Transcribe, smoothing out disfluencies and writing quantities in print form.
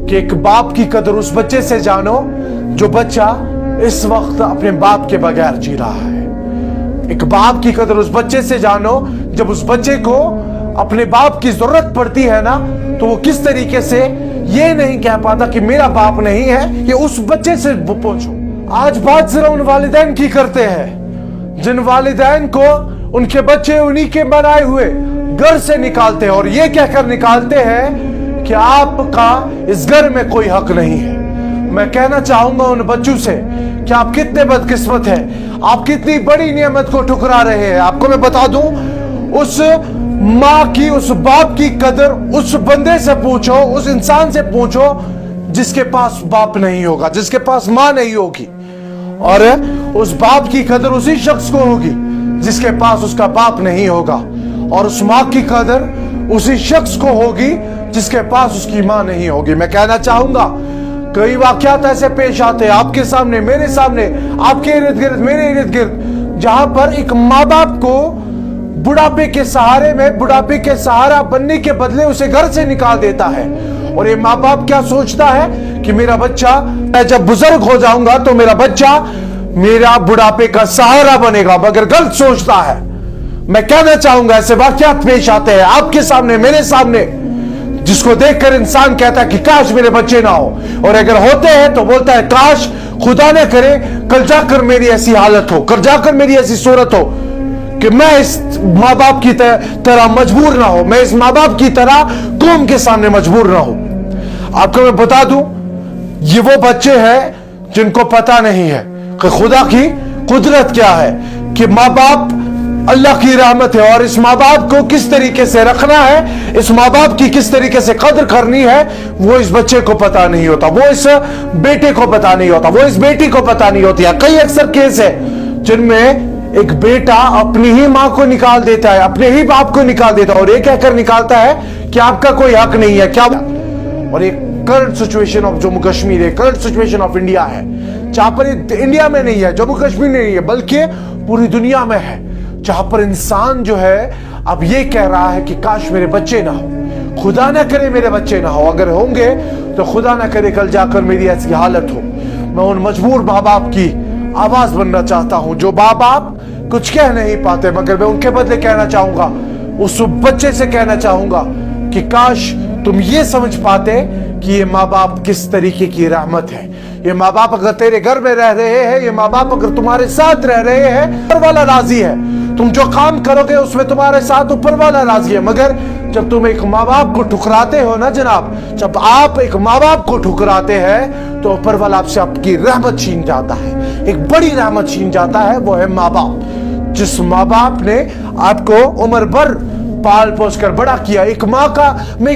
کہ ایک باپ کی قدر اس بچے سے جانو جو بچہ اس وقت اپنے باپ کے بغیر جی رہا ہے. ایک باپ کی قدر اس بچے سے جانو جب اس بچے کو اپنے باپ کی ضرورت پڑتی ہے نا تو وہ کس طریقے سے یہ نہیں کہہ پاتا کہ میرا باپ نہیں ہے, یہ اس بچے سے پوچھو. آج بات ذرا ان والدین کی کرتے ہیں جن والدین کو ان کے بچے انہی کے بنائے ہوئے گھر سے نکالتے ہیں اور یہ کہہ کر نکالتے ہیں کہ آپ کا اس گھر میں کوئی حق نہیں ہے. میں کہنا چاہوں گا ان بچوں سے کہ آپ کتنے بدقسمت ہیں, آپ کتنی بڑی نعمت کو ٹھکرا رہے ہیں. آپ کو میں بتا دوں, اس ماں کی, اس باپ کی قدر اس بندے سے پوچھو, اس انسان سے پوچھو جس کے پاس باپ نہیں ہوگا, جس کے پاس ماں نہیں ہوگی. اور اس باپ کی قدر اسی شخص کو ہوگی جس کے پاس اس کا باپ نہیں ہوگا, اور اس ماں کی قدر اسی شخص کو ہوگی جس کے پاس اس کی ماں نہیں ہوگی. میں کہنا چاہوں گا کئی واقعات ایسے پیش آتے ہیں آپ کے سامنے, میرے سامنے, آپ کے ارد گرد, میرے ارد گرد, جہاں پر ایک ماں باپ کو بڑھاپے کے سہارے میں, بڑھاپے کے سہارا بننے کے بدلے اسے گھر سے نکال دیتا ہے. اور یہ ماں باپ کیا سوچتا ہے کہ میرا بچہ, میں جب بزرگ ہو جاؤں گا تو میرا بچہ میرا بڑھاپے کا سہارا بنے گا, مگر غلط سوچتا ہے. میں کہنا چاہوں گا ایسے واقعات پیش آتے ہیں آپ کے سامنے, میرے سامنے, جس کو دیکھ کر انسان کہتا ہے کہ کاش میرے بچے نہ ہو, اور اگر ہوتے ہیں تو بولتا ہے کاش خدا نہ کرے کل جا کر میری ایسی حالت ہو, کل جا کر میری ایسی صورت ہو کہ میں اس ماں باپ کی طرح مجبور نہ ہو, میں اس ماں باپ کی طرح قوم کے سامنے مجبور نہ ہو. آپ کو میں بتا دوں یہ وہ بچے ہیں جن کو پتا نہیں ہے کہ خدا کی قدرت کیا ہے, کہ ماں باپ اللہ کی رحمت ہے, اور اس ماں باپ کو کس طریقے سے رکھنا ہے, اس ماں باپ کی کس طریقے سے قدر کرنی ہے, وہ اس بچے کو پتا نہیں ہوتا, وہ اس بیٹے کو پتا نہیں ہوتا, وہ اس بیٹی کو پتا نہیں ہوتی ہے. کئی اکثر کیس ہے جن میں ایک بیٹا اپنی ہی ماں کو نکال دیتا ہے, اپنے ہی باپ کو نکال دیتا ہے, اور یہ کہہ کر نکالتا ہے کہ آپ کا کوئی حق نہیں ہے. کیا اور ایک current situation of Jammu Kashmir ہے, کرنٹ سچویشن آف انڈیا ہے, جہاں پر انڈیا میں نہیں ہے, جموں کشمیر میں نہیں ہے, بلکہ پوری دنیا میں ہے, جہاں پر انسان جو ہے اب یہ کہہ رہا ہے کہ کاش میرے بچے نہ ہو, خدا نہ کرے میرے بچے نہ ہو, اگر ہوں گے تو خدا نہ کرے کل جا کر میری ایسی حالت ہو. میں ان مجبور ماں باپ کی آواز بننا چاہتا ہوں جو ماں باپ کچھ کہہ نہیں پاتے, مگر میں ان کے بدلے کہنا چاہوں گا, اس بچے سے کہنا چاہوں گا کہ کاش تم یہ سمجھ پاتے کہ یہ ماں باپ کس طریقے کی رحمت ہے. یہ ماں باپ اگر تیرے گھر میں رہ رہے ہیں, یہ ماں باپ اگر تمہارے ساتھ رہ رہے ہیں, اوپر والا راضی ہے, تم جو کام کرو گے اس میں تمہارے ساتھ اوپر والا راضی ہے. مگر جب تم ایک ماں باپ کو ٹھکراتے ہو نا جناب, جب آپ ایک ماں باپ کو ٹھکراتے ہیں تو اوپر والا آپ سے آپ کی رحمت چھین جاتا ہے, ایک بڑی رحمت چھین جاتا ہے, وہ ہے ماں باپ. جس ماں باپ نے آپ کو عمر بھر پال پوس کر بڑا کیا, ایک ماں کا میں